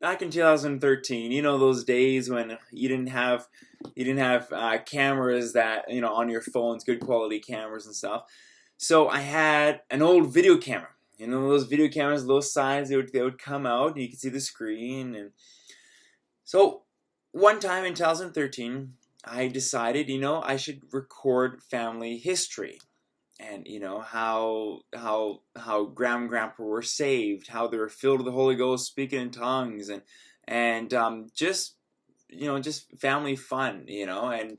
back in 2013, you know, those days when you didn't have cameras that, you know, on your phones, good quality cameras and stuff. So I had an old video camera. You know, those video cameras, those size, they would come out and you could see the screen. And so one time in 2013, I decided, you know, I should record family history. And you know how Grandma and Grandpa were saved, how they were filled with the Holy Ghost, speaking in tongues, and just, you know, just family fun, you know, and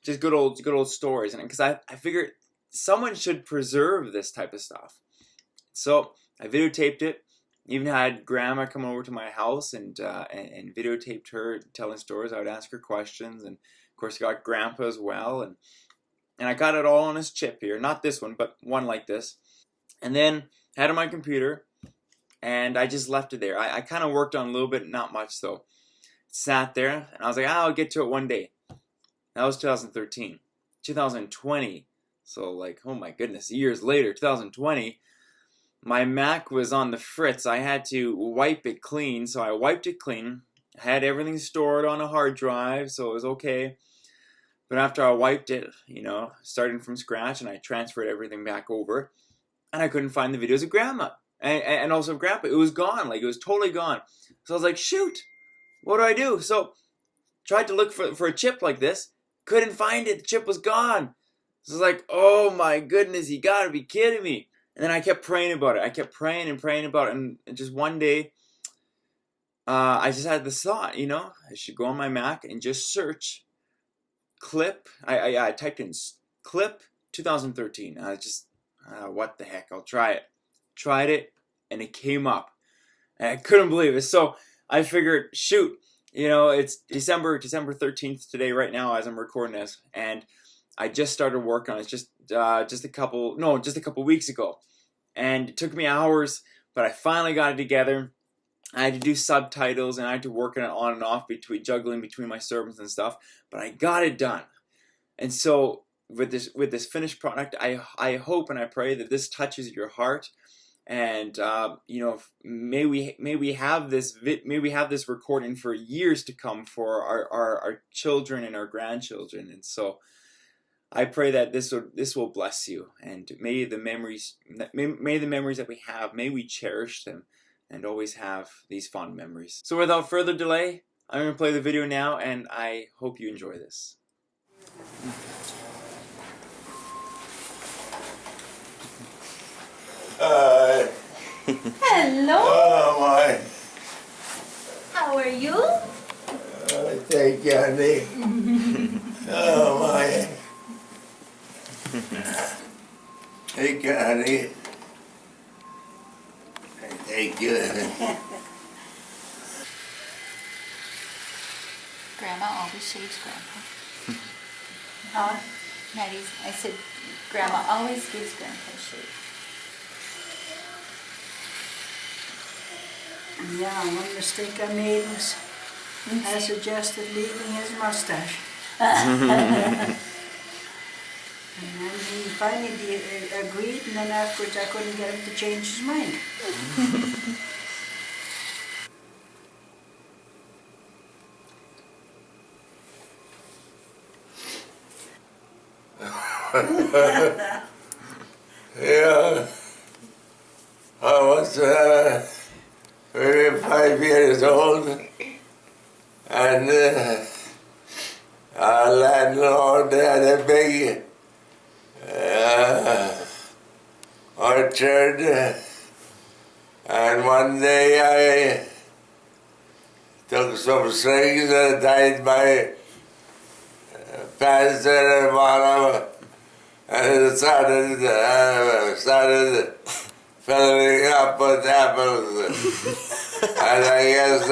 just good old stories. And because I figured someone should preserve this type of stuff, so I videotaped it. Even had Grandma come over to my house and videotaped her telling stories. I would ask her questions, and of course I got Grandpa as well, and I got it all on his chip here. Not this one, but one like this. And then had it on my computer, and I just left it there. I kind of worked on a little bit, not much though. Sat there, and I was like, I'll get to it one day. That was 2013. 2020, so like, oh my goodness, years later, 2020, my Mac was on the fritz. I had to wipe it clean, so I wiped it clean. I had everything stored on a hard drive, so it was okay. But after I wiped it, you know, starting from scratch, and I transferred everything back over, and I couldn't find the videos of Grandma and also of Grandpa. It was gone, like it was totally gone. So I was like, shoot, what do I do? So tried to look for a chip like this, couldn't find it. The chip was gone. So I was like, oh my goodness, you gotta be kidding me. And then I kept praying about it. I kept praying and praying about it, and just one day, I just had this thought, you know, I should go on my Mac and just search clip. I typed in clip 2013. I just, what the heck, I'll try it. Tried it, and it came up. And I couldn't believe it. So I figured, shoot, you know, it's December 13th today, right now, as I'm recording this. And I just started work on it just a couple weeks ago. And it took me hours, but I finally got it together. I had to do subtitles, and I had to work on and off, juggling between my sermons and stuff. But I got it done. And so with this finished product, I hope and I pray that this touches your heart. And you know, may we have this recording for years to come for our children and our grandchildren. And so I pray that this will bless you, and may the memories that we have, may we cherish them and always have these fond memories. So without further delay, I'm going to play the video now, and I hope you enjoy this. Hello. Oh my. How are you? Thank you, honey. Oh my. Thank you, honey. Thank you. Grandma always shaves Grandpa. Huh? Maddie's, I said, Grandma always gives Grandpa a shave. Yeah, one mistake I made was I suggested leaving his mustache. And then he finally agreed, and then afterwards I couldn't get him to change his mind. Yeah, I was 35 years old, and our landlord had a big orchard, and one day I took some strings and tied my pants to the bottom, and it started filling up with apples. And I guess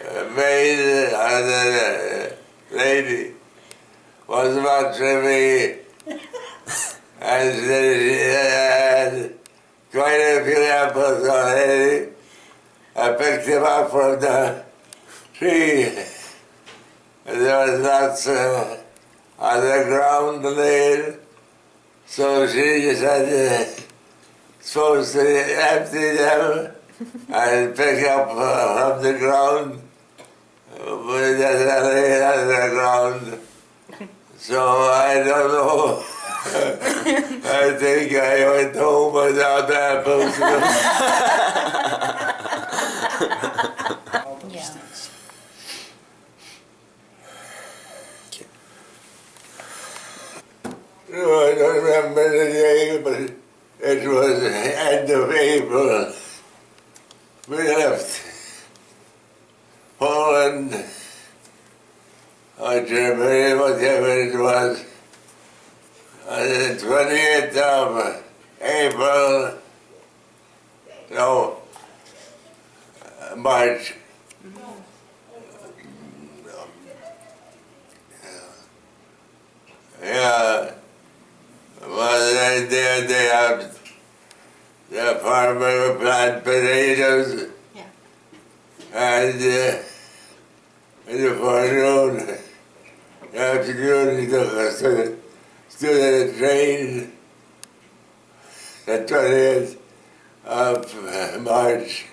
the maid, the lady, was watching me, and she had quite a few apples already. I picked them up from the tree, and there was lots on the ground laid, so she just had supposed to empty them and pick up from the ground. We just lay on the ground. So I don't know. I think I went home without apples. All those Yeah. things. No, I don't remember the day, but it was the end of April. We left Poland or Germany, whatever it was, on the 28th of April, no, March. Yeah, well, they have the farmer would plant potatoes. Yeah. And in the forenoon, afternoon, he took us to the train, the 20th of March.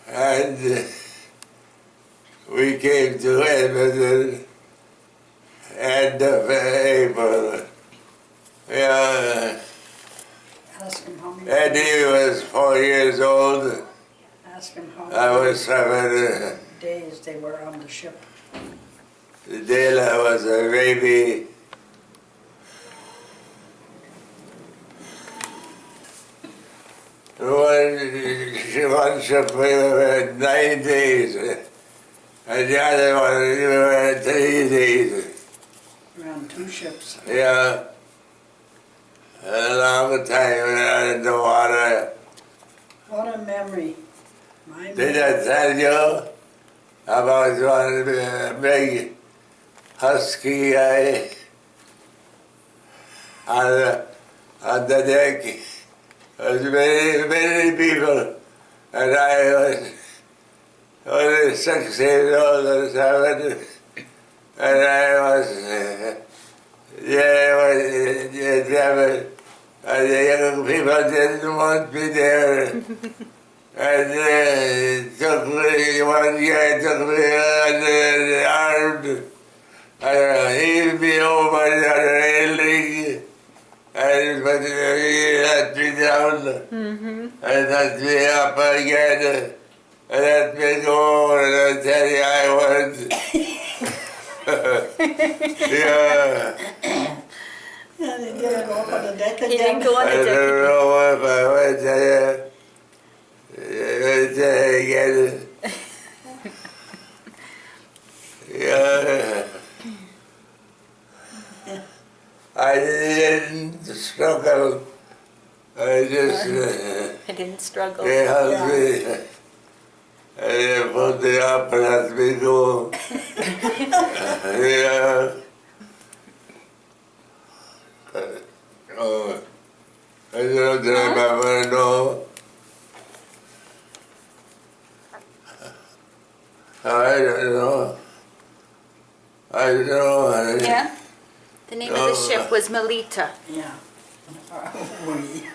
And we came to Edmonton end of April. Yeah, Ask him how many. Eddie was 4 years old. Ask him how I many was 7. days they were on the ship. Dela was a baby. One ship we were 9 days, and the other one we were 3 days. We're on 2 ships. Yeah, a long time in the water. What a memory. My Did memory. I tell you about one big husky guy on the deck? There was many people, and I was only 6 years old or 7, and I was, and the young people didn't want me there. And took me, one guy took me on the arm and heaved me over the railing and he let me down and let me up again and let me go and I tell you I went. Yeah, Yeah, they didn't go up on the deck again. He didn't go on I the don't deck. know if I went there. Again. Yeah. I didn't struggle. I just, I didn't struggle. they helped me. And they put me up and let me go. Yeah. Oh, I don't remember, no. I don't know. I don't know. Yeah? The name of the ship was Melita. Yeah. We.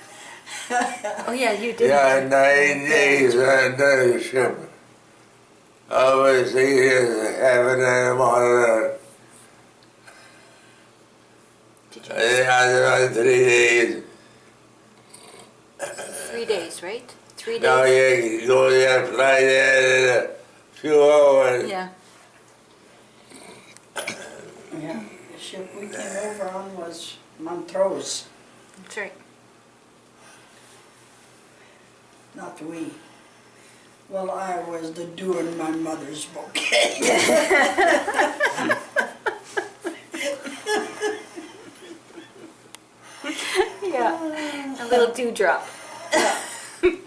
Oh yeah, you did. Yeah, 9 days on the ship. Obviously, heaven and water. Did you? The other one, 3 days. 3 days, right? 3 days? Now you go there, fly there in a few hours. Yeah. Yeah. The ship we came over on was Montrose, That's right. not we. Well, I was the dew in my mother's bouquet. Yeah. A little dewdrop. I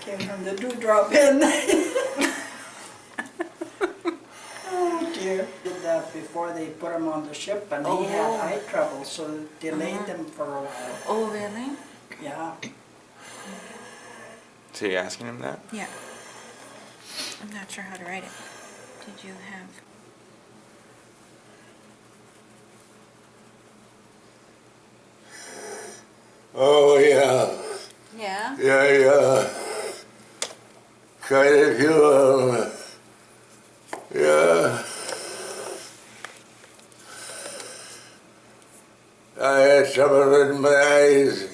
came from the dewdrop inn. Oh dear. Did that before they put him on the ship and he had Oh. eye trouble, so delayed them for a while. Oh really? Yeah. So you're asking him that? Yeah. I'm not sure how to write it. Did you have? Oh, yeah. Yeah. Yeah. Quite a few of them. Yeah. I had trouble with my eyes.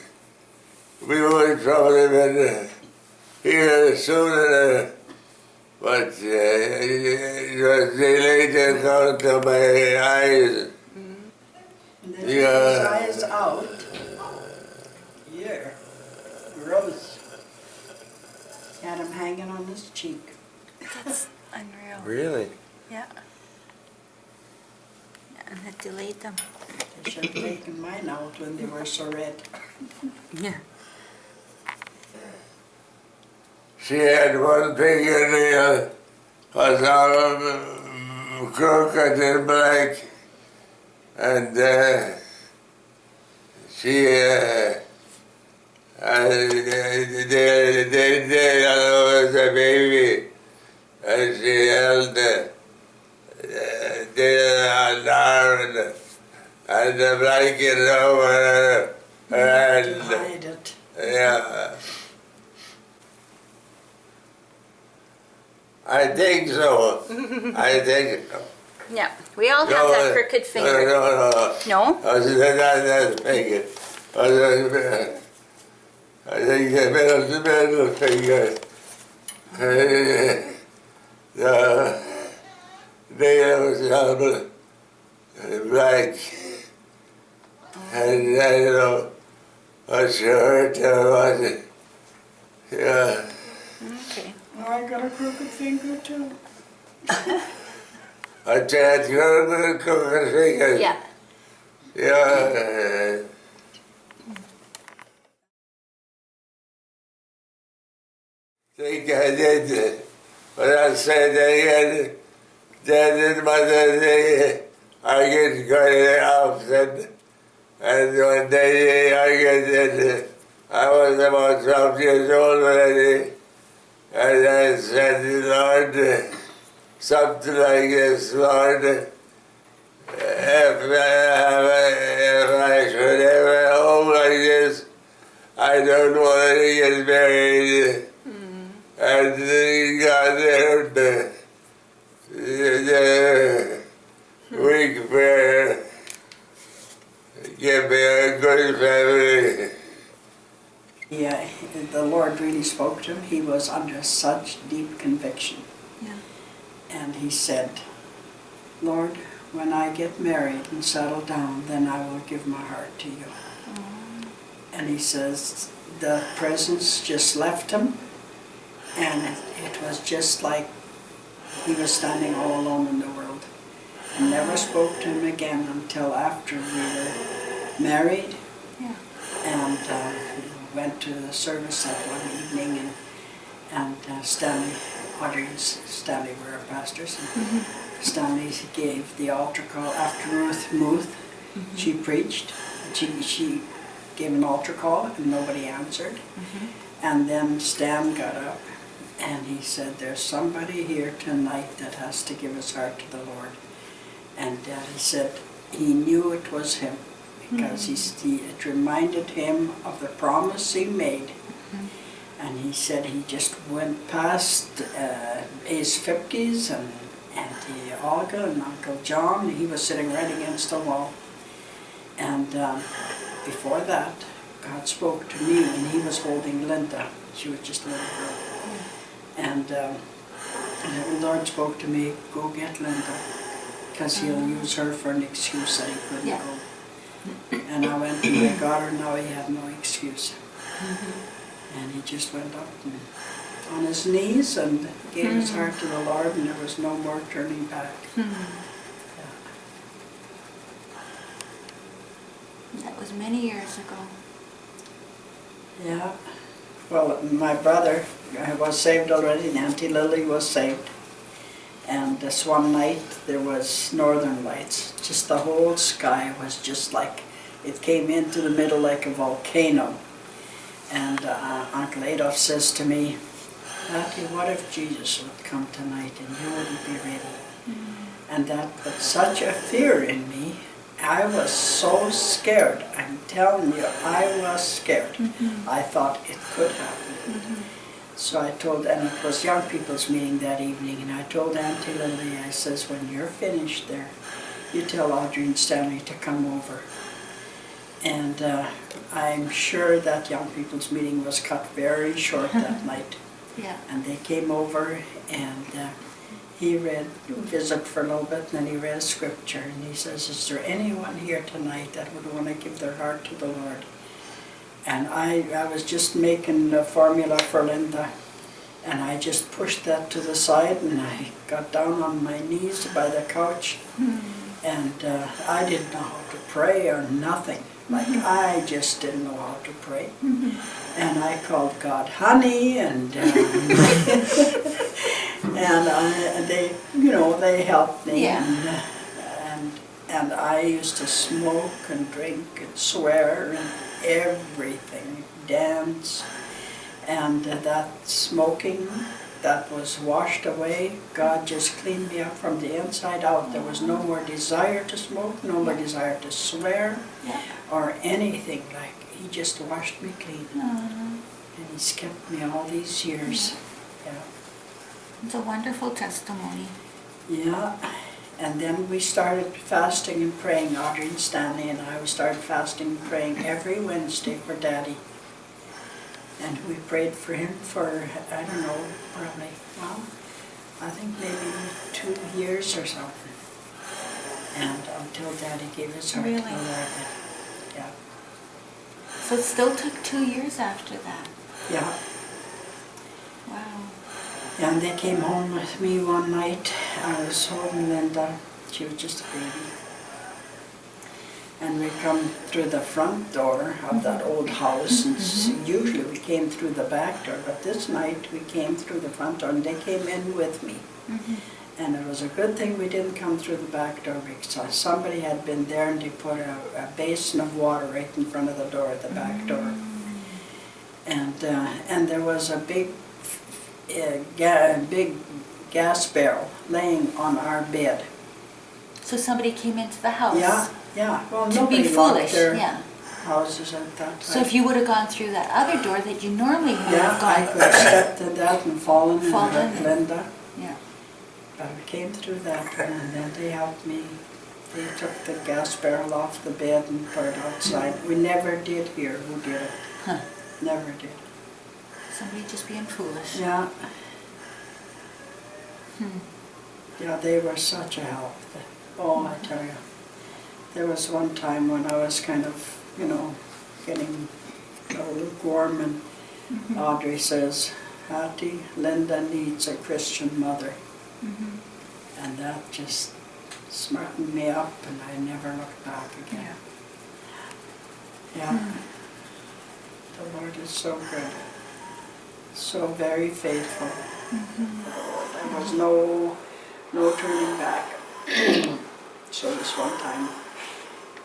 We were trouble with here sooner, but it was delayed to come to my eyes. And then Yeah. his eyes out. Here. Gross. Had him hanging on his cheek. That's unreal. Really? Yeah. And it delayed them. They should have taken mine out when they were so red. Yeah. She had one fingernail was all crooked and black, and she they was a baby, and she held the arm and the blanket over her To hand. hide it. Yeah. I think so. I think so. Yeah. We all have that crooked finger. No. No? I said, that's finger. I think the middle finger. The nail was all black. And I don't know what she hurt or what. Yeah. Okay. Oh, I got a crooked finger too. I tried to go to the crooked finger. Yeah. Yeah. Think I did it. But I said again, Dad and Mother, I get quite upset. And one day I get I was about 12 years old already. And I said, Lord, something like this, Lord, if I should have a home like this, I don't want to get married. And God heard the weak prayer. Give me a good family. Yeah, the Lord really spoke to him. He was under such deep conviction. Yeah. And he said, Lord, when I get married and settle down, then I will give my heart to you. And he says the presence just left him, and it was just like he was standing all alone in the world. I never spoke to him again until after we were married. Yeah. And went to the service that one evening, and Stanley, Audrey and Stanley were our pastors, and Stanley gave the altar call after Ruth Muth. She preached. She gave an altar call and nobody answered. And then Stan got up and he said, there's somebody here tonight that has to give his heart to the Lord. And he said he knew it was him, because it reminded him of the promise he made. And he said he just went past his 50s and Auntie Olga and Uncle John. He was sitting right against the wall. And before that, God spoke to me, and he was holding Linda. She was just a little girl. And the Lord spoke to me, go get Linda, because he'll use her for an excuse that he couldn't go. And I went and I got her. Now he had no excuse. And he just went up and on his knees and gave his heart to the Lord, and there was no more turning back. That was many years ago. Yeah. Well, my brother was saved already, and Auntie Lily was saved. And this one night there was northern lights. Just the whole sky was just like, it came into the middle like a volcano. And Uncle Adolf says to me, Auntie, what if Jesus would come tonight and you wouldn't be ready? And that put such a fear in me, I was so scared. I'm telling you, I was scared. I thought it could happen. So I told, and it was young people's meeting that evening, and I told Auntie Lily, I says, when you're finished there, you tell Audrey and Stanley to come over. And I'm sure that young people's meeting was cut very short that night. Yeah. And they came over, and he visited for a little bit, and then he read scripture, and he says, is there anyone here tonight that would want to give their heart to the Lord? And I was just making a formula for Linda, and I just pushed that to the side, and I got down on my knees by the couch, and I didn't know how to pray or nothing. Like, I just didn't know how to pray. And I called God honey, and and they, you know, they helped me. Yeah. And I used to smoke and drink and swear and everything, dance. And that smoking, that was washed away. God just cleaned me up from the inside out. There was no more desire to smoke, no more desire to swear or anything. Like, he just washed me clean. And he's kept me all these years. Yeah. It's a wonderful testimony. Yeah. And then we started fasting and praying, Audrey and Stanley and I. We started fasting and praying every Wednesday for Daddy. And we prayed for him for, I don't know, probably, well, I think maybe 2 years or something. And until Daddy gave his heart to the Lord. Yeah. So it still took 2 years after that. Yeah. Wow. And they came home with me one night. I was holding Linda. She was just a baby. And we come through the front door of that old house. And usually we came through the back door, but this night we came through the front door, and they came in with me. And it was a good thing we didn't come through the back door, because somebody had been there and they put a basin of water right in front of the door at the back door. And there was a big gas barrel laying on our bed. So somebody came into the house. Yeah. Well, To nobody be locked foolish, their yeah. houses at that time. So if you would have gone through that other door that you normally would Yeah, have I gone could have stepped in that and fallen and hurt Fallen. Linda. Yeah. But we came through that one, and then they helped me. They took the gas barrel off the bed and put it outside. We never did hear who did it. Huh. Never did. Somebody just being foolish. Yeah. Yeah, they were such a help. Oh, I tell you. There was one time when I was kind of, you know, getting lukewarm, and Audrey says, Hattie, Linda needs a Christian mother. And that just smartened me up, and I never looked back again. Yeah. The Lord is so good. So very faithful. There was no turning back. So this one time,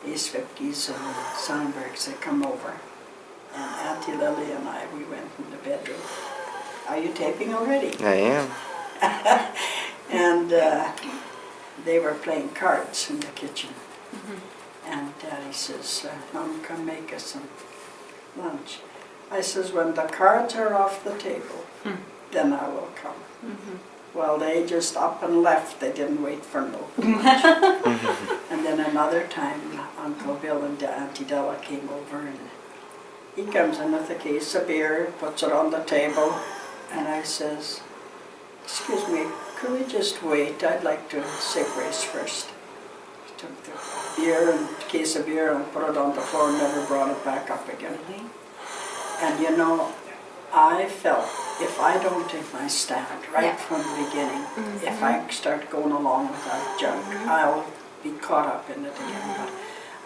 these 50s and Sonnenbergs had come over, and Auntie Lily and I, we went in the bedroom. Are you taping already? I am. And they were playing cards in the kitchen. And Daddy says, Mom, come make us some lunch. I says, when the cards are off the table, then I will come. Well, they just up and left. They didn't wait for no lunch. And then another time, Uncle Bill and Auntie Della came over, and he comes in with a case of beer, puts it on the table, and I says, excuse me, could we just wait? I'd like to say grace first. He took the beer and case of beer and put it on the floor and never brought it back up again. And you know, I felt if I don't take my stand right from the beginning, if I start going along with that junk, I'll be caught up in it again. But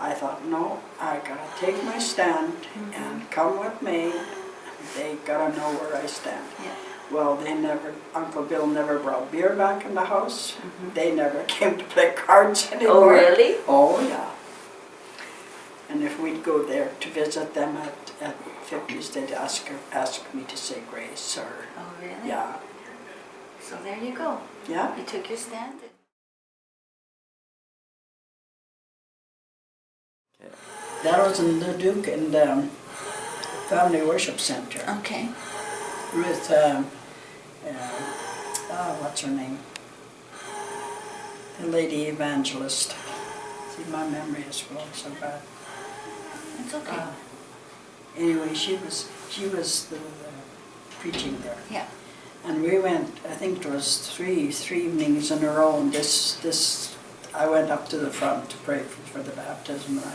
I thought, no, I gotta take my stand and come with me. They gotta know where I stand. Well, Uncle Bill never brought beer back in the house. They never came to play cards anymore. Oh, really? Oh, yeah. And if we'd go there to visit them at 50s, they'd ask me to say grace or... Oh, really? Yeah. So there you go. Yeah. You took your stand. That was in the Duke in the Family Worship Center. Okay. Ruth, what's her name? The lady evangelist. See, my memory is going so bad. It's okay. Anyway, she was the preaching there. Yeah. And we went, I think it was three evenings in a row, and I went up to the front to pray for the baptism, and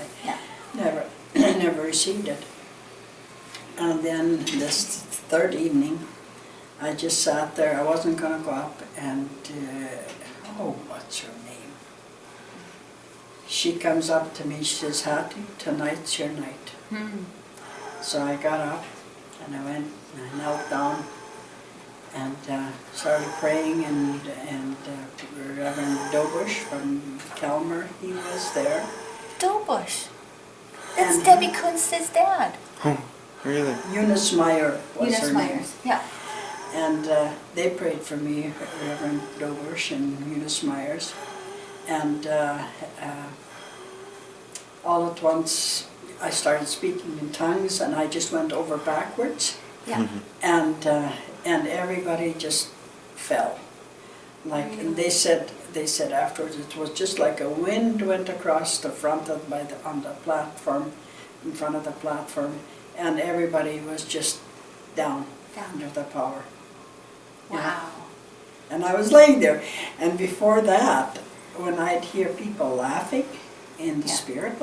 I never received it. And then this third evening, I just sat there. I wasn't going to go up, and what's her name? She comes up to me, she says, "Hattie, tonight's your night." So I got up, and I went, and I knelt down, and started praying, and Reverend Dobush from Kelmer, he was there. Dobush. That's And Debbie Kunst's dad. Oh, really? Eunice Meyer was Eunice her name. Myers. Yeah. And they prayed for me, Reverend Dobush and Eunice Myers. And all at once, I started speaking in tongues, and I just went over backwards. Yeah. And everybody just fell. And they said afterwards, it was just like a wind went across the front on the platform, in front of the platform, and everybody was just down under the power. Wow. Yeah. And I was laying there, and before that, when I'd hear people laughing in the spirit,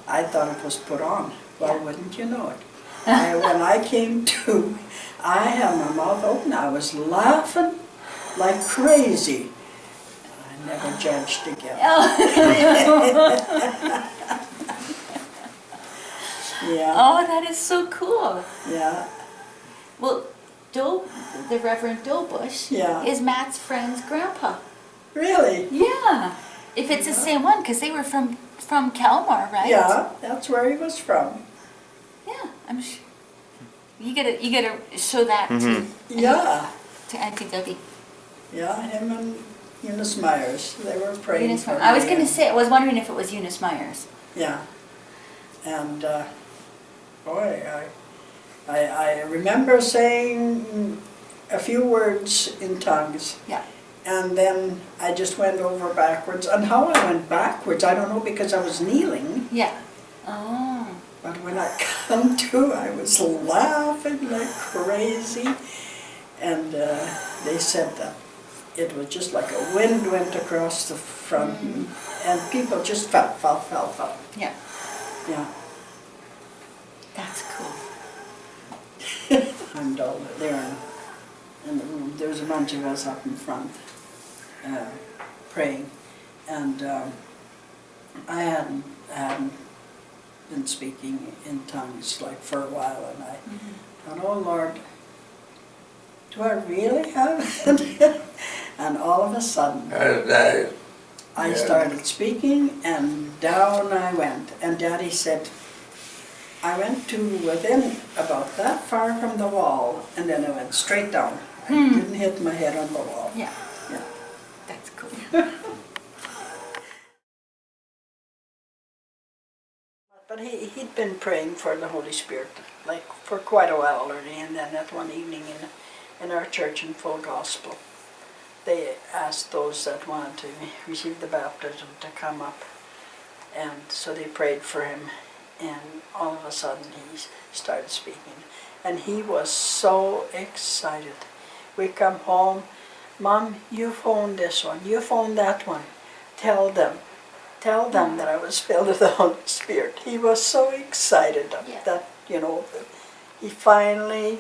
I thought it was put on. Well, wouldn't you know it? When I came to, I had my mouth open. I was laughing like crazy. I never judged again. Yeah. Oh, that is so cool. Yeah. Well, the Reverend Dobush is Matt's friend's grandpa. Really? Yeah. If it's the same one, because they were from Kalmar, right? Yeah, that's where he was from. Yeah, I'm sure. You gotta show that to Auntie Debbie. Yeah, him and Eunice Myers, they were praying Eunice for Myers. me. I was gonna say, I was wondering if it was Eunice Myers. Yeah, and boy, I remember saying a few words in tongues. Yeah. And then I just went over backwards. And how I went backwards, I don't know, because I was kneeling. Yeah. Oh. But when I come to, I was laughing like crazy. And they said that it was just like a wind went across the front, and people just fell. Yeah. Yeah. That's cool. I'm dull there in the room. There's a bunch of us up in front praying, and I hadn't been speaking in tongues like for a while, and I thought, oh Lord, do I really have it? And all of a sudden, I started speaking, and down I went. And Daddy said, I went to within about that far from the wall, and then I went straight down. I didn't hit my head on the wall. Yeah. Yeah. That's cool. But he'd been praying for the Holy Spirit, like for quite a while already, and then that one evening in our church in Full Gospel, they asked those that wanted to receive the baptism to come up, and so they prayed for him, and all of a sudden he started speaking, and he was so excited. We come home, Mom, you phoned this one, you phoned that one, tell them that I was filled with the Holy Spirit. He was so excited that, he finally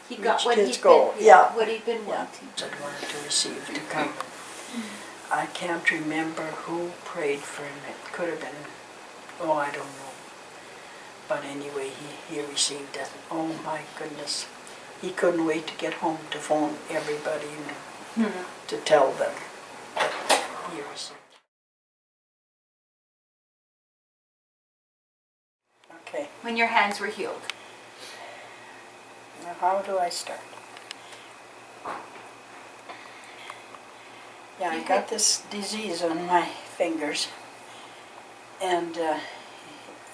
He got reached what his he'd goal. been, Yeah. what he'd been wanting. That wanted to receive to come. I can't remember who prayed for him. It could have been, I don't know. But anyway, he received it. Oh my goodness. He couldn't wait to get home to phone everybody to tell them that he received. Okay, When your hands were healed. now how do I start? Yeah, I got this disease on my fingers, and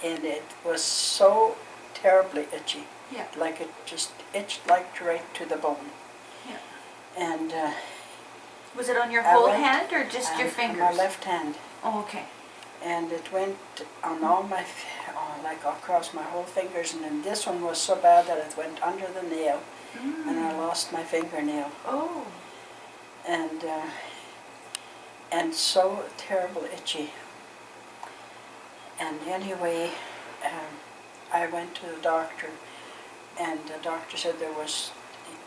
it was so terribly itchy. Yeah. Like it just itched like right to the bone. Yeah. And Was it on your I whole went- hand or just your on fingers? my left hand. Oh, okay. And it went on all my, like across my whole fingers, and then this one was so bad that it went under the nail, and I lost my fingernail, Oh. and so terrible itchy. And anyway, I went to the doctor, and the doctor said there was,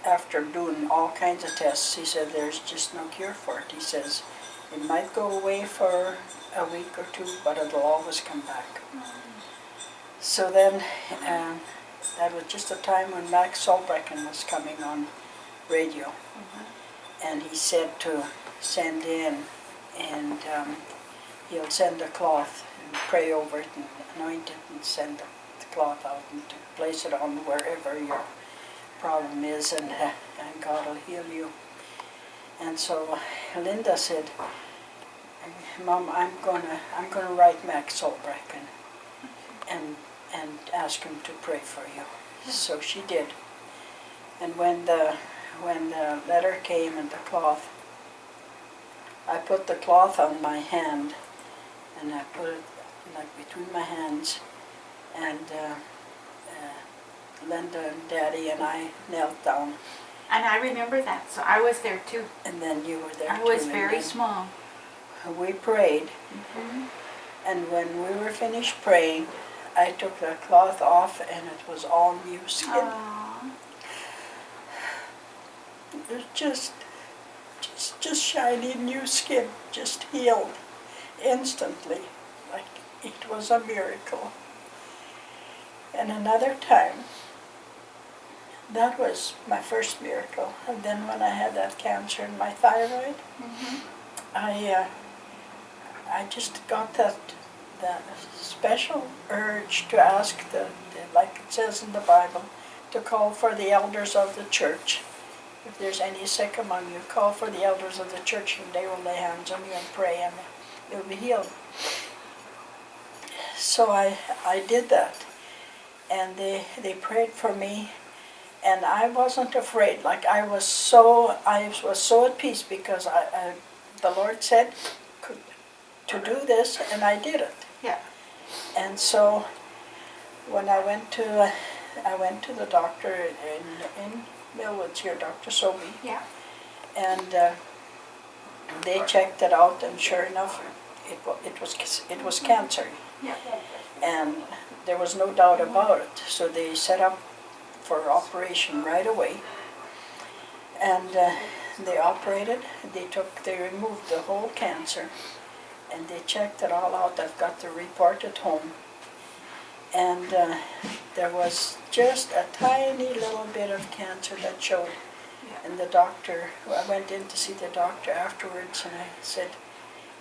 after doing all kinds of tests, he said there's just no cure for it. He says it might go away for a week or two, but it'll always come back. So then, that was just the time when Max Solbrecken was coming on radio, and he said to send in, and he'll send a cloth and pray over it and anoint it and send the cloth out and to place it on wherever your problem is, and God will heal you. And so Linda said, Mom, I'm gonna write Max Solbrecken and ask him to pray for you. So she did. And when the letter came and the cloth, I put the cloth on my hand, and I put it like between my hands, and Linda and Daddy and I knelt down, And I remember that, so I was there too. and then you were there I too. was and very then small. We prayed, and when we were finished praying, I took the cloth off, and it was all new skin. Aww. It was just shiny new skin, just healed instantly, like it was a miracle. And another time, that was my first miracle. And then when I had that cancer in my thyroid, I just got that special urge to ask like it says in the Bible, to call for the elders of the church. If there's any sick among you, call for the elders of the church, and they will lay hands on you and pray, and you'll be healed. So I did that, and they prayed for me, and I wasn't afraid. Like I was so at peace, because the Lord said to do this, and I did it. Yeah. And so when I went to the doctor in Millwoods here, Dr. Sobey, Yeah. and they checked it out, and sure enough, it was cancer, Yeah. and there was no doubt about it. So they set up for operation right away, and they operated. They removed the whole cancer, and they checked it all out. I've got the report at home, and there was just a tiny little bit of cancer that showed. And the doctor, I went in to see the doctor afterwards, and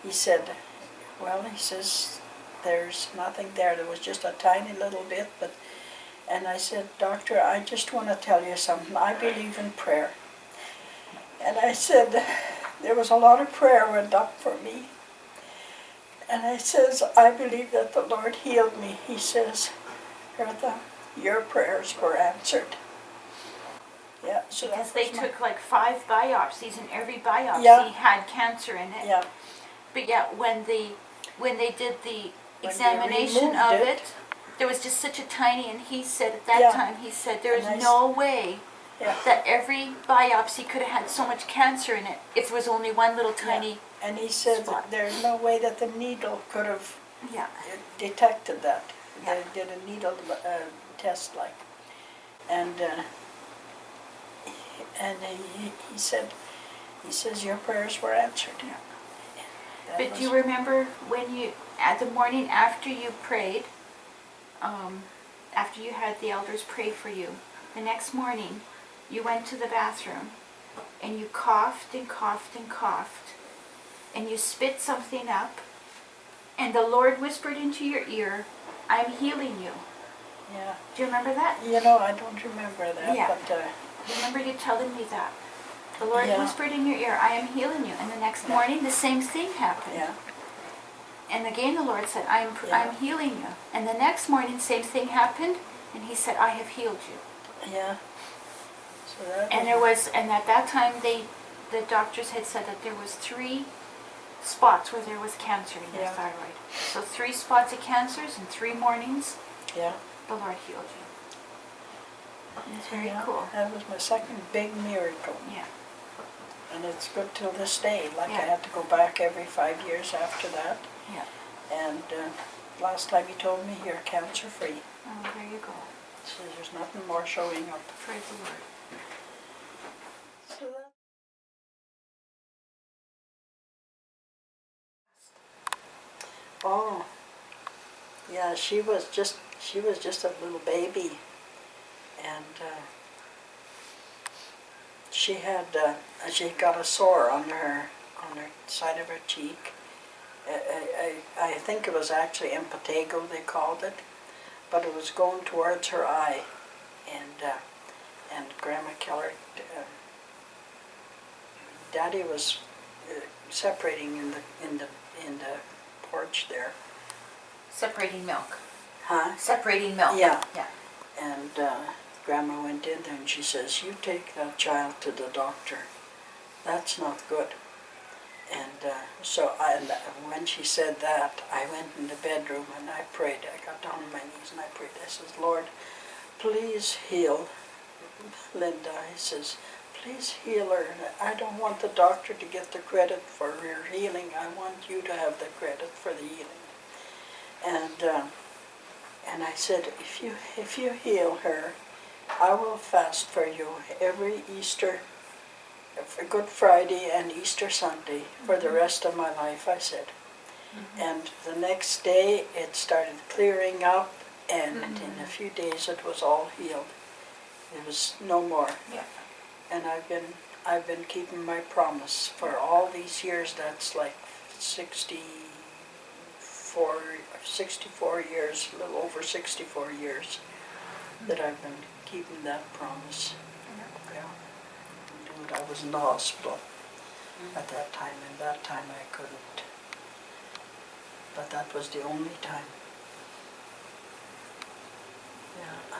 he said, there's nothing there. There was just a tiny little bit, and I said, Doctor, I just want to tell you something. I believe in prayer. And I said, there was a lot of prayer went up for me. And I says, I believe that the Lord healed me. He says, Hertha, your prayers were answered. Yeah, so Because that they was took like 5 biopsies, and every biopsy had cancer in it. Yeah, But yeah, when they did the When examination they of removed it, there was just such a tiny, and he said at that Yeah. time, he said there's And I no way yeah. that every biopsy could have had so much cancer in it if there was only one little tiny, And he said spot. there's no way that the needle could have yeah. detected that. Yeah. They did a needle test, like, and he says your prayers were answered. Yeah. That But was- do you remember when at the morning after you prayed, after you had the elders pray for you, the next morning you went to the bathroom and you coughed and coughed and coughed, and you spit something up, and the Lord whispered into your ear, I'm healing you. Yeah. Do you remember that? I don't remember that, Yeah. but Remember you telling me that? The Lord Yeah. whispered in your ear, I am healing you. And the next morning, the same thing happened. yeah. And again the Lord said, I'm Yeah. healing you. And the next morning, same thing happened, and He said, I have healed you. Yeah. So that And at that time, the doctors had said that there was 3 spots where there was cancer in your Yeah. thyroid. So 3 spots of cancers in 3 mornings, yeah. the Lord healed you. It's very Yeah, cool. That was my second big miracle. Yeah. And it's good till this day. Like Yeah. I had to go back every 5 years after that. Yeah. And last time he told me you're cancer free. Oh, there you go. So there's nothing more showing up. Praise the Lord. So that, oh, yeah, she was just a little baby, and she got a sore on her side of her cheek. I think it was actually impetigo they called it, but it was going towards her eye, and Grandma Kellert, Daddy was separating in the porch there. Separating milk. Huh? Separating milk. Yeah. Yeah. And Grandma went in there and she says, "You take that child to the doctor. That's not good." And when she said that, I went in the bedroom and I prayed. I got down on my knees and I prayed. I says, "Lord, please heal Linda." I says, "Please heal her. I don't want the doctor to get the credit for her healing. I want you to have the credit for the healing." And I said, if you heal her, I will fast for you every Easter, for Good Friday and Easter Sunday for the rest of my life, I said. And the next day it started clearing up, and in a few days it was all healed. There was no more. Yeah. And I've been keeping my promise for all these years. That's like 64 years, a little over 64 years that I've been keeping that promise. Yeah. Dude, I was in the hospital at that time, and that time I couldn't. But that was the only time. Yeah.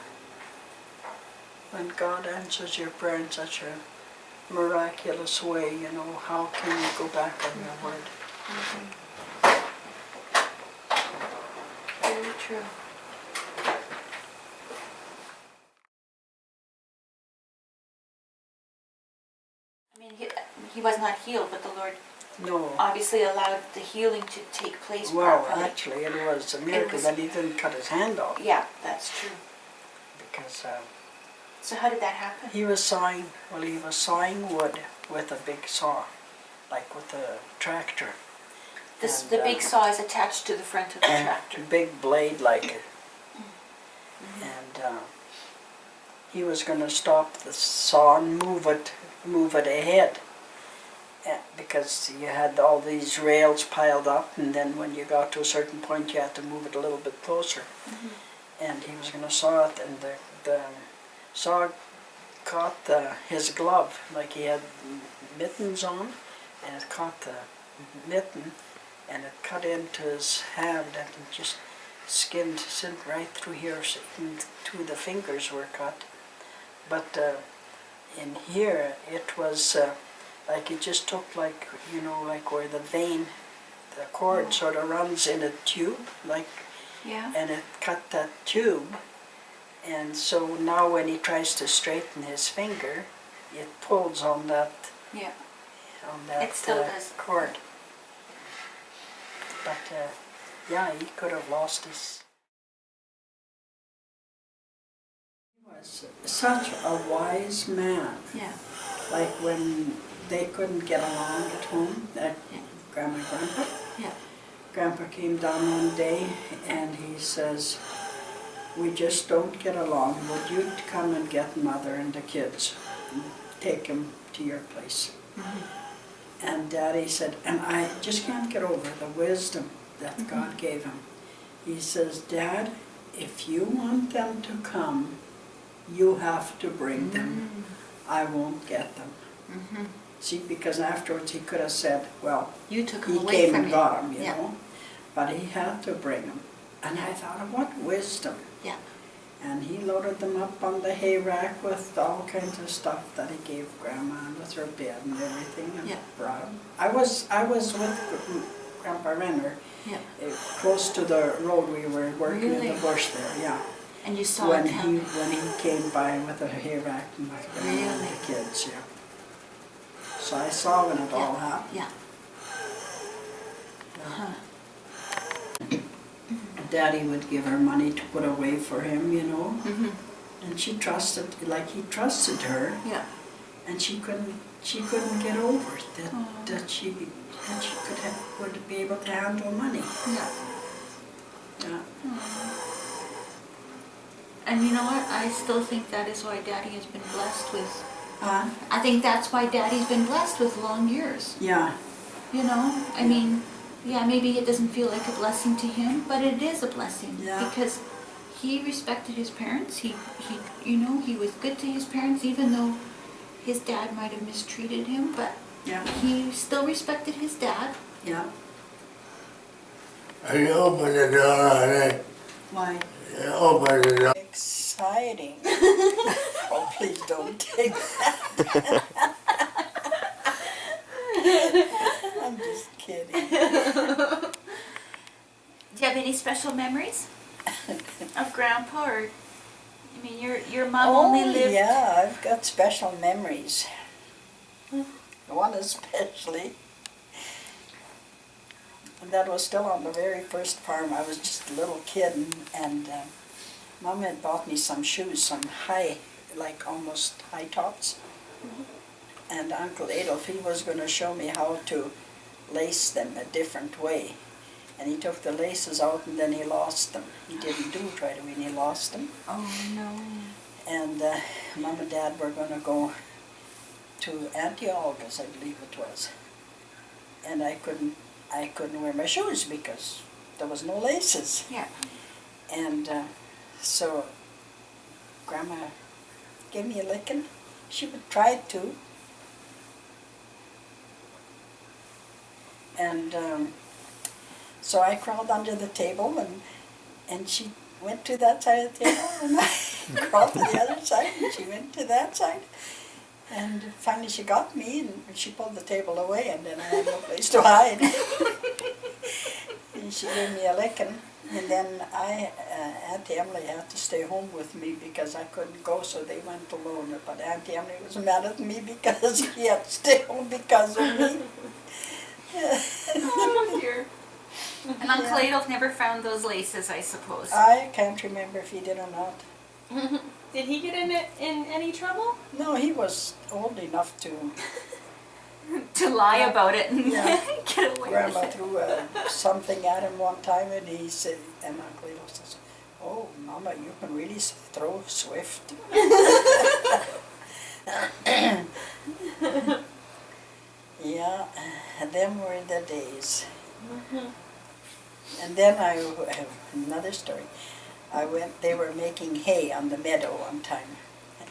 When God answers your prayer in such a miraculous way, you know, how can you go back on your word? Very true. I mean, he was not healed, but the Lord No. obviously allowed the healing to take place Well, properly. actually, it was a miracle was- that he didn't cut his hand off, Yeah, that's true. because So how did that happen? he was sawing wood with a big saw, like with a tractor. And, The big saw is attached to the front of the A tractor. big blade like it. And he was going to stop the saw and move it ahead. Because you had all these rails piled up, and then when you got to a certain point you had to move it a little bit closer. And he was going to saw it, and the saw caught his glove, like he had mittens on, and it caught the mitten, and it cut into his hand, and it just sent right through here, so two of the fingers were cut. But in here it was like it just took, like, you know, like where the vein, the cord sort of runs in a tube, like, Yeah. and it cut that tube. And so now when he tries to straighten his finger, it pulls on that Yeah. It still does. cord. But yeah, he could have lost his. He was such a wise man. Yeah. Like when they couldn't get along at home, at Gramma and Grampa. Yeah. Grandpa came down one day and he says, "We just don't get along. Would you come and get Mother and the kids and take them to your place?" And Daddy said, and I just can't get over the wisdom that God gave him. He says, "Dad, if you want them to come, you have to bring them. I won't get them." See, because afterwards he could have said, well, You took him he away came from and him. got them, you Yeah. know. but he had to bring them. And I thought, what wisdom. Yeah. And he loaded them up on the hay rack with all kinds of stuff that he gave Grandma and with her bed and everything, and Yeah. brought 'em. I was with Grandpa Renner, Yeah. close to the road. We were working in Really? the bush there, yeah. And you saw When it happen. when he came by with a hay rack and with Grandma and Really? the kids, yeah. So I saw when it all happened. Yeah. Huh. Daddy would give her money to put away for him, you know. Mhm. And she trusted, like he trusted her, Yeah. and she couldn't get over it, that Aw. that she would be able to handle money. Yeah. Yeah. And you know what? I still think that is why Daddy has been blessed with. Huh? I think that's why Daddy's been blessed with long years. Yeah. You know, I mean, yeah, maybe it doesn't feel like a blessing to him, but it is a blessing Yeah. because he respected his parents. He, you know, he was good to his parents, even though his dad might have mistreated him. But Yeah. he still respected his dad. Yeah. I opened the door on it. Why? I opened the door. Exciting. Oh, please don't take that. I'm just kidding. Do you have any special memories of Grandpa, or I mean, your mom only lived. Yeah, I've got special memories. One especially. And that was still on the very first farm. I was just a little kid, and Mom had bought me some shoes, some high, like almost high tops. And Uncle Adolf, he was going to show me how to lace them a different way. And he took the laces out and then he lost them. He didn't do it right away and he lost them. Oh no. And Mom and Dad were going to go to Auntie Olga's, I believe it was. And I couldn't wear my shoes because there was no laces. Yeah. And so Grandma gave me a licking. She would try to. And so I crawled under the table, and she went to that side of the table, and I crawled to the other side, and she went to that side. And finally she got me, and she pulled the table away, and then I had no place to hide. And she gave me a licking, and then Auntie Emily had to stay home with me because I couldn't go, so they went alone. But Auntie Emily was mad at me because she had to stay home because of me. Oh dear. And Uncle Yeah. Adolf never found those laces, I suppose. I can't remember if he did or not. Did he get in any trouble? No, he was old enough to. To lie Yeah. about it and Yeah. get away Grandma with it. threw something at him one time, and he said, and Uncle Adolf says, "Oh, Mama, you can really throw swift." Yeah, them were the days. And then I have another story. They were making hay on the meadow one time,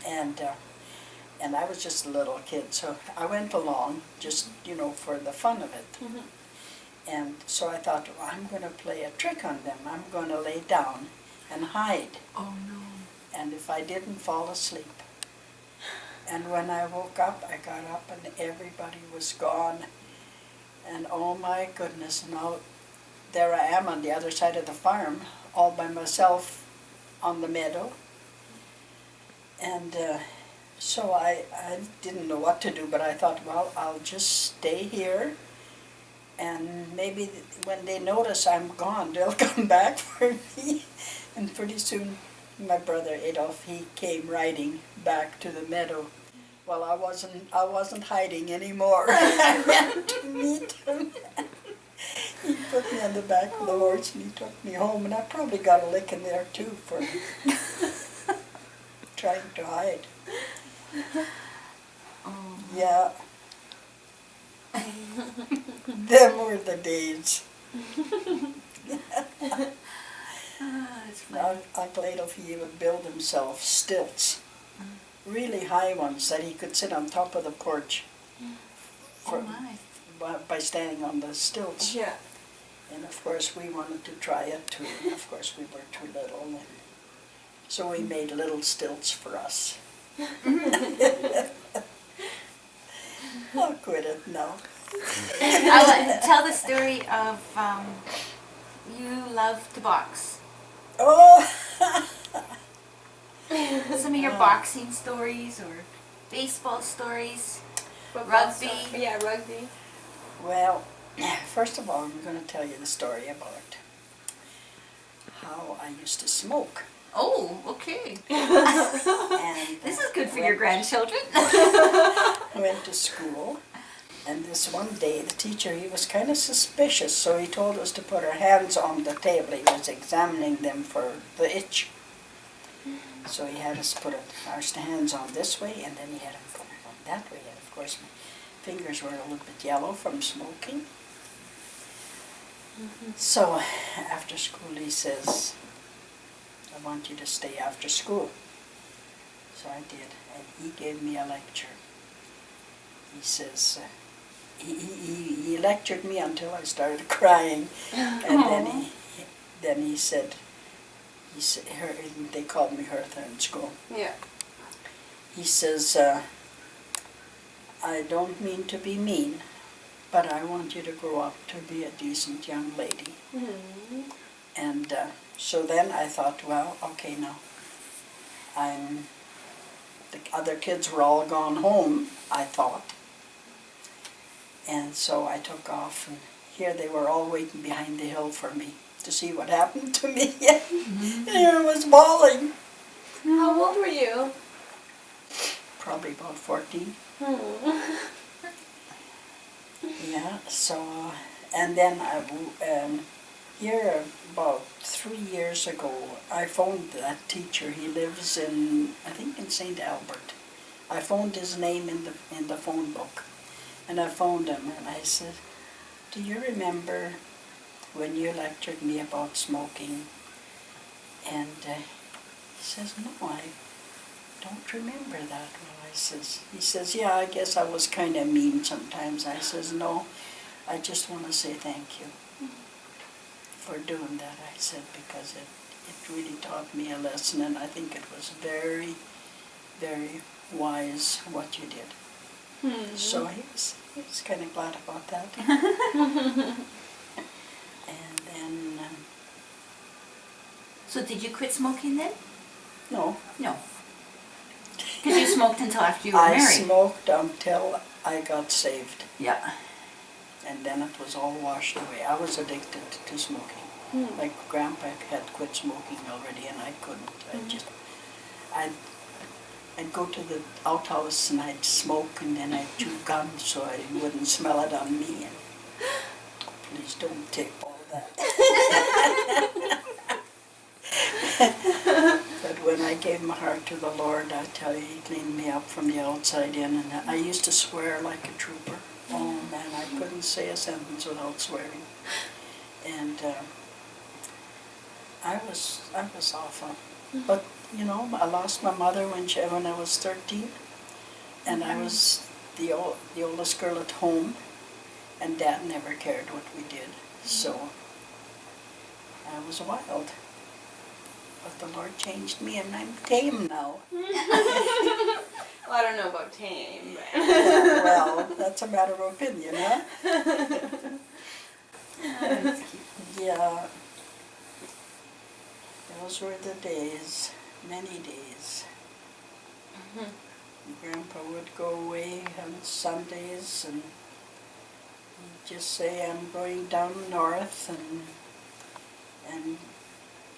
and I was just a little kid, so I went along just, for the fun of it. And so I thought, well, I'm going to play a trick on them. I'm going to lay down and hide. Oh no. And if I didn't fall asleep. And when I woke up, I got up and everybody was gone. And oh my goodness, now there I am on the other side of the farm, all by myself on the meadow. And so I didn't know what to do, but I thought, well, I'll just stay here. And maybe when they notice I'm gone, they'll come back for me. And pretty soon, my brother Adolf, he came riding back to the meadow. Well, I wasn't hiding anymore. I went to meet him. He put me on the back of the horse and he took me home, and I probably got a licking there too for trying to hide. Oh. Yeah. Them were the days. That's funny. Uncle Adolf, he would build himself stilts, really high ones that he could sit on top of the porch Oh my. by standing on the stilts. Yeah. And of course we wanted to try it too, and of course we were too little, and so we made little stilts for us. I'll quit it now. Tell the story of you love to box. Oh! Some of your boxing stories or baseball stories. Rugby. Yeah, rugby. Well, first of all, I'm going to tell you the story about how I used to smoke. Oh, okay. And This is good for your grandchildren. went to school, and this one day the teacher, he was kind of suspicious, so he told us to put our hands on the table. He was examining them for the itch. So he had us put our hands on this way, and then he had them put it on that way. And of course my fingers were a little bit yellow from smoking. So after school he says, I want you to stay after school. So I did, and he gave me a lecture. He says, he lectured me until I started crying, and then he said, they called me Hertha in school. Yeah. He says, I don't mean to be mean, but I want you to grow up to be a decent young lady. Mm-hmm. And so then I thought, well, okay, now the other kids were all gone home, I thought. And so I took off, and here they were all waiting behind the hill for me to see what happened to me. And I was bawling. How old were you? Probably about 14. Hmm. Yeah, so, and then here about 3 years ago, I phoned that teacher. He lives in, I think in St. Albert. I phoned his name in the phone book, and I phoned him, and I said, do you remember when you lectured me about smoking? And he says, no, I don't remember that. Well, he says, yeah, I guess I was kind of mean sometimes. I says, no, I just want to say thank you for doing that, I said, because it really taught me a lesson, and I think it was very, very wise what you did. Hmm. So he was kind of glad about that. And then, So did you quit smoking then? no, No. Because you smoked until after you were I married. smoked until I got saved, Yeah. and then it was all washed away. I was addicted to smoking. Hmm. Like Grandpa had quit smoking already, and I couldn't. I'd go to the outhouse and I'd smoke, and then I'd chew gum so I wouldn't smell it on me. And please don't take all that. But when I gave my heart to the Lord, I tell you, He cleaned me up from the outside in, and I used to swear like a trooper. Oh man, I couldn't say a sentence without swearing. And I was awful. But you know, I lost my mother when I was 13, and I was the oldest girl at home, and Dad never cared what we did. So I was wild. But the Lord changed me, and I'm tame now. Well, I don't know about tame, but Well, that's a matter of opinion, huh? Yeah. Those were the days, many days. Grandpa would go away on Sundays, and he'd just say, I'm going down north, and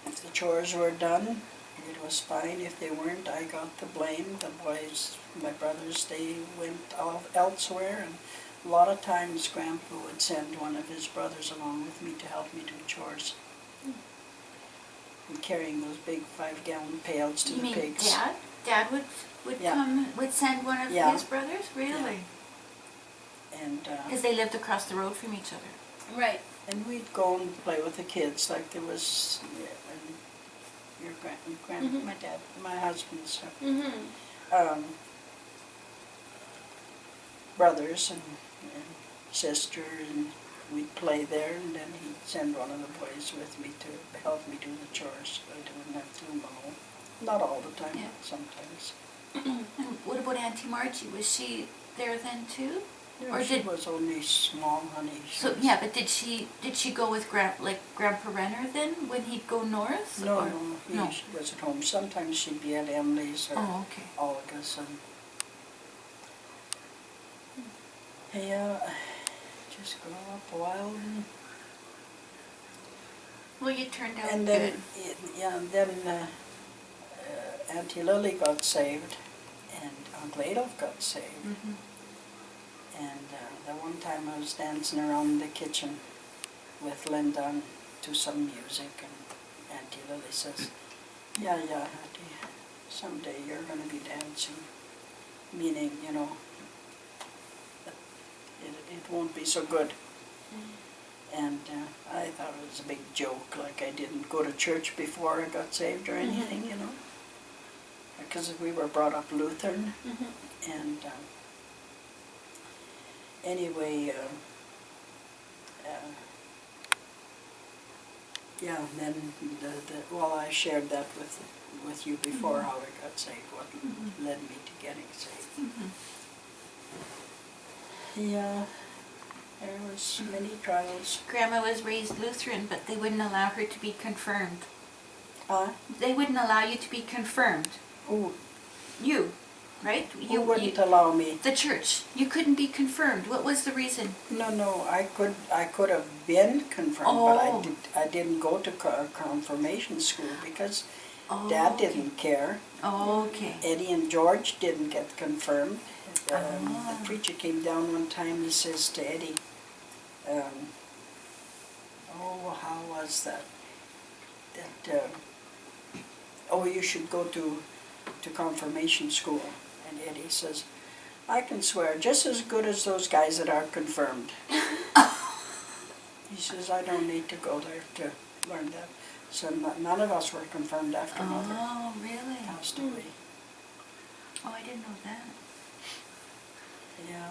if the chores were done, it was fine. If they weren't, I got the blame. The boys, my brothers, they went elsewhere, and a lot of times Grandpa would send one of his brothers along with me to help me do chores. And carrying those big 5-gallon pails to You the mean pigs. Dad? Dad would Yeah. would send one of Yeah. his brothers? Really? And Because they lived across the road from each other. right. and we'd go and play with the kids, like there was your Mhm. my dad, my husband's Mm-hmm. brothers and sister, and we'd play there, and then he'd send one of the boys with me to help me do the chores. I wouldn't have to do them all. Not all the time, Yeah. but sometimes. And what about Auntie Margie? Was she there then too? Yeah, Or she did- was only small, honey. She So was- yeah, but did she go with Grandpa Renner then when he'd go north? No, or? no, she was at home. Sometimes she'd be at Emily's or Oh, okay. Olga's, and yeah, just grow up wild. Well, you turned out And good. then Auntie Lily got saved, and Uncle Adolf got saved. Mhm. And the one time I was dancing around the kitchen with Linda to some music, and Auntie Lily says, yeah, Auntie, someday you're going to be dancing. Meaning, you know, it won't be so good. And I thought it was a big joke, like I didn't go to church before I got saved or anything, you know. Because we were brought up Lutheran, and anyway, yeah, and then well, I shared that with you before, how I got saved, what led me to getting saved. Yeah, there was many trials. Grandma was raised Lutheran, but they wouldn't allow her to be confirmed. Huh? They wouldn't allow you to be confirmed. Who You, right? who wouldn't allow me? The church. You couldn't be confirmed. What was the reason? No, I could have been confirmed, but Oh. I didn't go to confirmation school because Oh, Dad okay. didn't care. Oh, okay. Eddie and George didn't get confirmed. Ah. The preacher came down one time, he says to Eddie, how was that? You should go to confirmation school. And Eddie says, I can swear, just as good as those guys that are confirmed. He says, I don't need to go there to learn that. So none of us were confirmed after Mother Oh, really? passed away. Oh, I didn't know that. Yeah.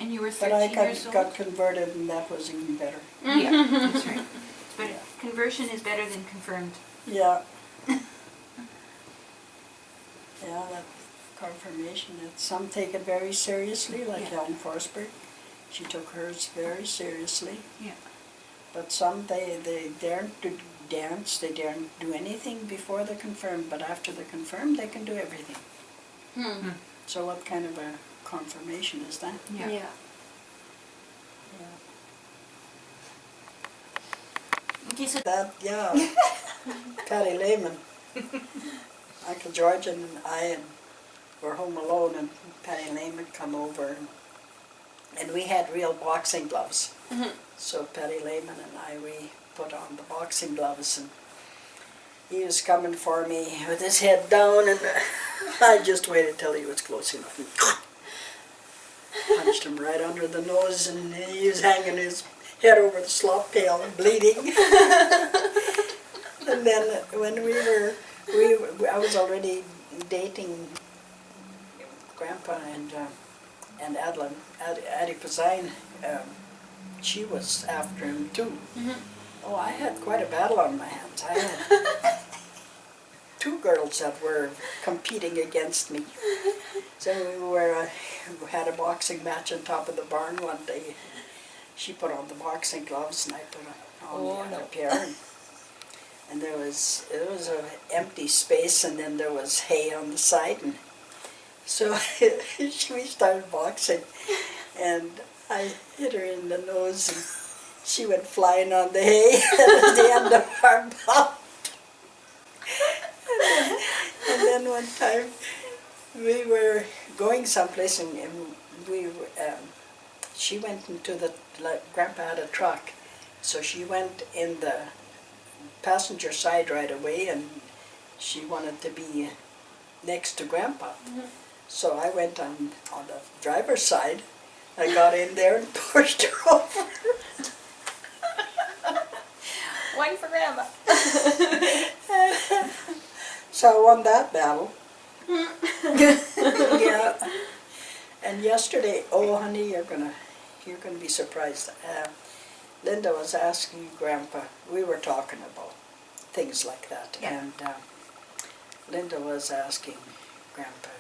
And you were But I 13 years got old? converted, and that was even better. Yeah, that's right. But conversion is better than confirmed. Yeah. Yeah, that confirmation, some take it very seriously, like Yeah. Helen Forsberg. She took hers very seriously. Yeah. But some, they daren't to dance, they daren't do anything before they're confirmed, but after they're confirmed, they can do everything. So what kind of a confirmation is that? Yeah. Yeah. Okay, so That, yeah. Patty Lehman. Uncle George and I were home alone, and Patty Lehman come over, and we had real boxing gloves. So Patty Lehman and I, we put on the boxing gloves, and he was coming for me with his head down, and I just waited till he was close enough and punched him right under the nose, and he was hanging his head over the slop pail and bleeding. And then when I was already dating Grandpa and Adeline, Addie Pazine, she was after him too. Oh, I had quite a battle on my hands. I had two girls that were competing against me. So we had a boxing match on top of the barn one day. She put on the boxing gloves and I put on the other pair. And it was an empty space, and then there was hay on the side, and so we started boxing, and I hit her in the nose, and she went flying on the hay. That was the end of our bout. And then one time we were going someplace, and she went into Grandpa had a truck, so she went in the passenger side right away, and she wanted to be next to Grandpa. So I went on the driver's side. I got in there and pushed her over. One for Grandma. So I won that battle. Yeah. And yesterday, oh honey, you're going to be surprised. Linda was asking Grandpa, we were talking about things like that, Yeah. and Linda was asking Grandpa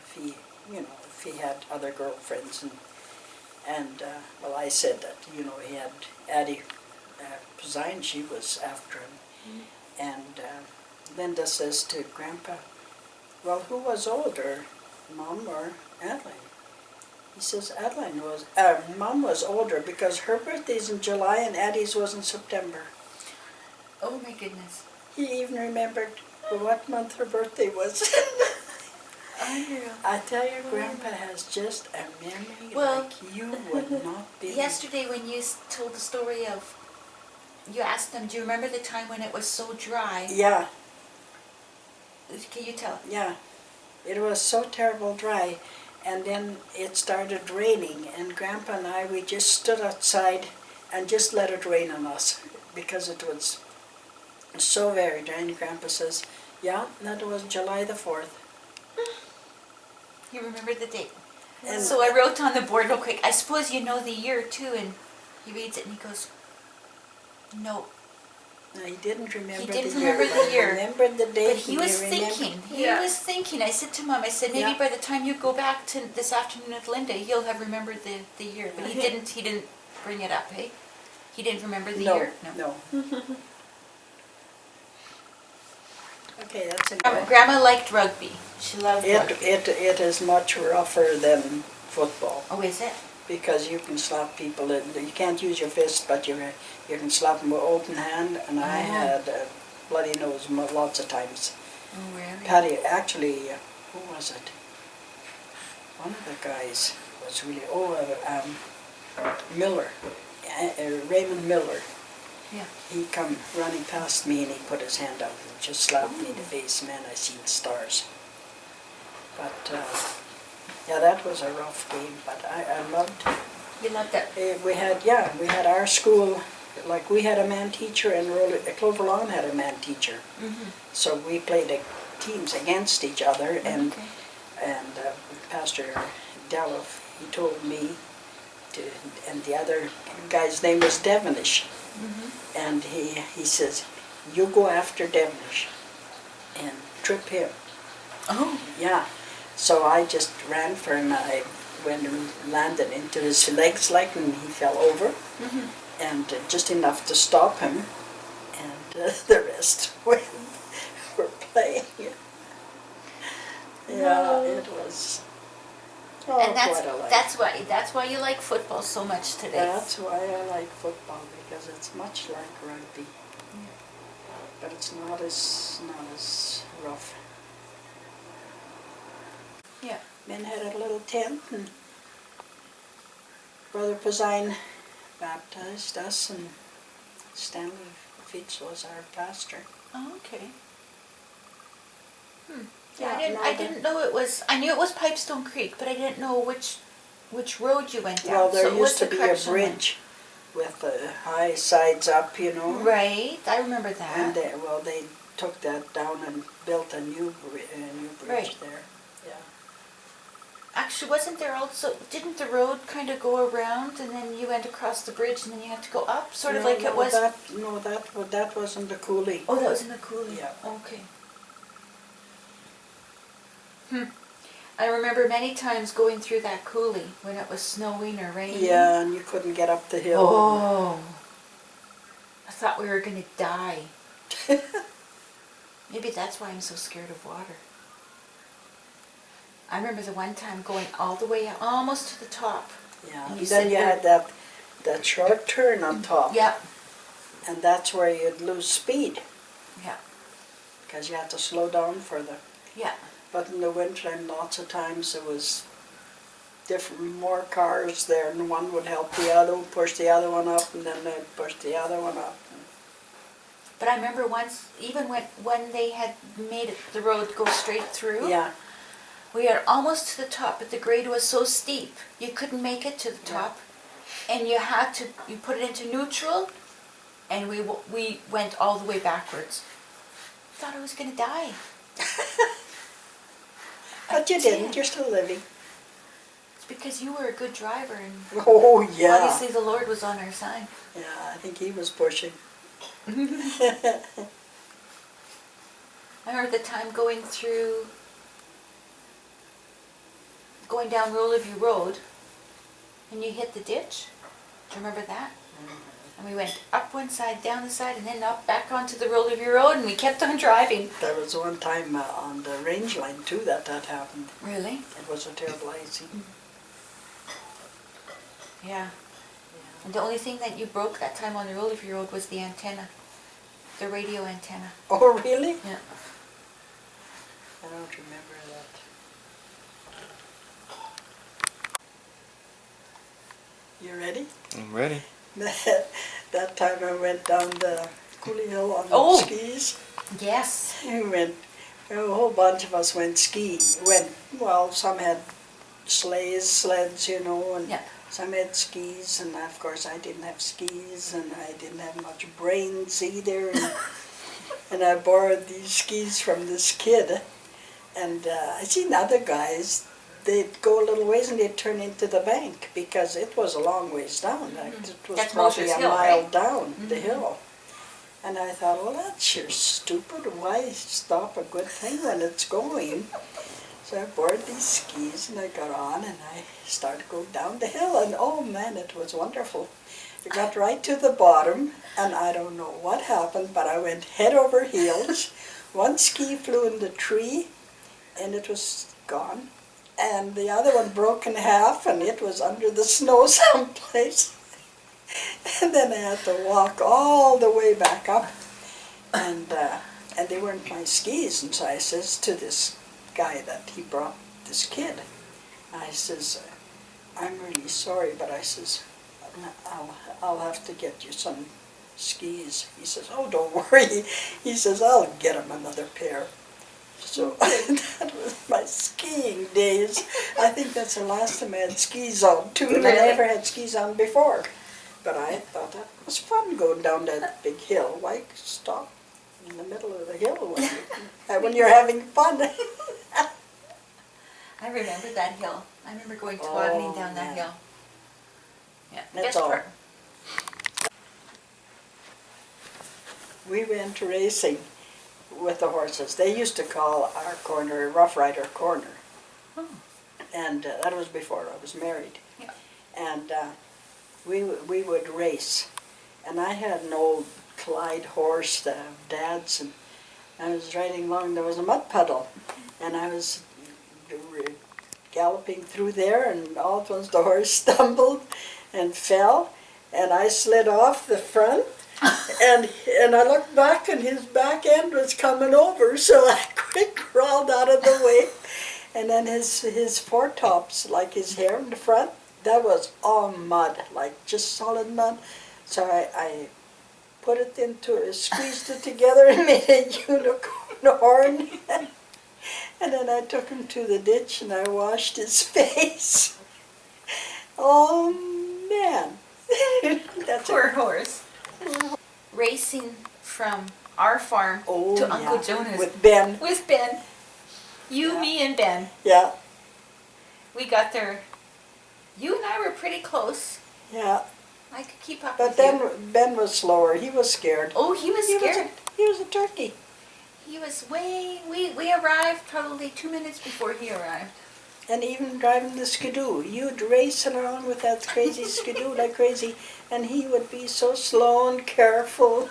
if he, if he had other girlfriends, and well, I said that, he had Addie Pazine, she was after him, and Linda says to Grandpa, well, who was older, Mom or Adeline? He says Adeline was, Mom was older because her birthday's in July and Addie's was in September. Oh my goodness. He even remembered what month her birthday was. Unreal. I tell you, Grandpa has just a memory Well, like you would not believe. Yesterday when you told the story of, you asked them, do you remember the time when it was so dry? Yeah, Can you tell? yeah. It was so terrible dry, and then it started raining, and Grandpa and I, we just stood outside and just let it rain on us because it was so very dry. And Grandpa says, yeah, that was July the 4th. You remember the date. And So I wrote on the board real quick, I suppose you know the year too, and he reads it and he goes, no. no, he didn't remember didn't the year. remember the but he year. remembered the date. But he and was remembered- thinking, Yeah. I said to Mom, I said, maybe Yeah. by the time you go back to this afternoon with Linda, he'll have remembered the year. But he didn't bring it up, eh? He didn't remember the year? No. Okay, that's a Grandma liked rugby. She loved rugby. It is much rougher than football Oh, is it? because you can slap people. You can't use your fist, but you can slap them with open hand. And I Oh. had a bloody nose lots of times. Oh, really? Patty, actually, who was it? One of the guys was really Miller, Raymond Miller. Yeah. He come running past me and he put his hand out and just slapped me in the face. Man, I seen stars. But yeah, that was a rough game. But I loved. You loved it. We had our school. Like we had a man teacher and Clover Lawn had a man teacher. Mm-hmm. So we played teams against each other, and Okay. Pastor Dallov, he told me and the other guy's name was Devonish. Mm-hmm. And he says, you go after Devonish and trip him. Oh. Yeah. So I just ran for him. I went and landed into his legs like and he fell over. Mm-hmm. And just enough to stop him. And the rest were playing. Yeah, it was And quite a life. that's why you like football so much today. That's why I like football, because it's much like rugby, but it's not as rough. Yeah. Men had a little tent, and Brother Pazine baptized us, and Stanley Fitz was our pastor. Oh, okay. Yeah, I didn't know it was. I knew it was Pipestone Creek, but I didn't know which road you went down. Well, there so it was used to the be a correction one. bridge with the high sides up, you know. Right, I remember that. And they took that down and built a new bridge Right. there. Yeah. Actually, wasn't there also? Didn't the road kind of go around, and then you went across the bridge, and then you had to go up, sort of like it was? That wasn't the coulee. Oh, that was in the coulee. Yeah. Okay. I remember many times going through that coulee when it was snowing or raining. Yeah, and you couldn't get up the hill. Oh. I thought we were going to die. Maybe that's why I'm so scared of water. I remember the one time going all the way out, almost to the top. Yeah, And and you then said you you're- had that short turn on top. Yep. And that's where you'd lose speed, Yeah. because you had to slow down further. Yeah. But in the wintertime, lots of times there was more cars there, and one would help the other, push the other one up, and then they'd push the other one up. But I remember once, even when they had made the road go straight through, Yeah, we were almost to the top, but the grade was so steep, you couldn't make it to the top. And you put it into neutral, and we went all the way backwards. I thought I was going to die. but you I didn't, did. you're still living. Because you were a good driver, and Oh, yeah. obviously the Lord was on our side. Yeah, I think he was pushing. I remember the time going down Roller View Road, and you hit the ditch. Do you remember that? And we went up one side, down the side, and then up back onto the Roller View Road, and we kept on driving. There was one time on the range line too that happened. Really? It was a terrible icy. Yeah. And the only thing that you broke that time on the Roller View Road was the antenna, the radio antenna. Oh, really? Yeah. I don't remember that. You ready? I'm ready. That time I went down the Cooley Hill on Oh. skis. Yes. We went, a whole bunch of us went skiing. Well, some had sleds, you know, and Yeah. some had skis, and of course I didn't have skis, and I didn't have much brains either. And I borrowed these skis from this kid, and I seen other guys, they'd go a little ways and they'd turn into the bank because it was a long ways down. Like, it was That's probably Moses a Hill, mile right? down the hill. And I thought, well, that's sure stupid. Why stop a good thing when it's going? So I borrowed these skis and I got on and I started going down the hill, and oh man, it was wonderful. I got right to the bottom, and I don't know what happened, but I went head over heels. One ski flew in the tree and it was gone. And the other one broke in half and it was under the snow someplace. And then I had to walk all the way back up. And they weren't my skis. And so I says to this guy that he brought this kid, I says, I'm really sorry, but I says, I'll have to get you some skis. He says, oh, don't worry. He says, I'll get him another pair. So that was my skiing days. I think that's the last time I had skis on too, and I never had skis on before. But I thought that was fun going down that big hill. Why stop in the middle of the hill when you're having fun? I remember that hill. I remember going toddling down that man. hill. Yeah, That's best all. part. We went racing with the horses. They used to call our corner Rough Rider Corner. Oh. And that was before I was married. Yeah. And we would race. And I had an old Clyde horse, Dad's, and I was riding along. There was a mud puddle, and I was galloping through there, and all at once the horse stumbled and fell, and I slid off the front. And I looked back and his back end was coming over, so I quick crawled out of the way. And then his foretops, like his hair in the front, that was all mud, like just solid mud. So I put it squeezed it together and made a unicorn. And then I took him to the ditch and I washed his face. Oh man. That's Poor horse. Racing from our farm to Uncle Jonah's with Ben. with Ben. You, Yeah. me, and Ben. Yeah, We got there. You and I were pretty close. yeah. I could keep up But with then you. Ben was slower. He was scared. Oh, he was scared. He was a turkey. He was we arrived probably 2 minutes before he arrived. And even driving the skidoo, you'd racing around with that crazy skidoo like crazy, and he would be so slow and careful.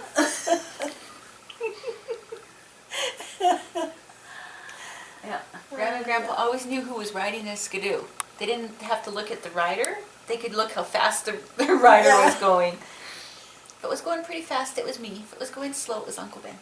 Yeah. Grandma and Grandpa always knew who was riding a skidoo. They didn't have to look at the rider. They could look how fast the rider Yeah. was going. If it was going pretty fast, it was me. If it was going slow, it was Uncle Ben.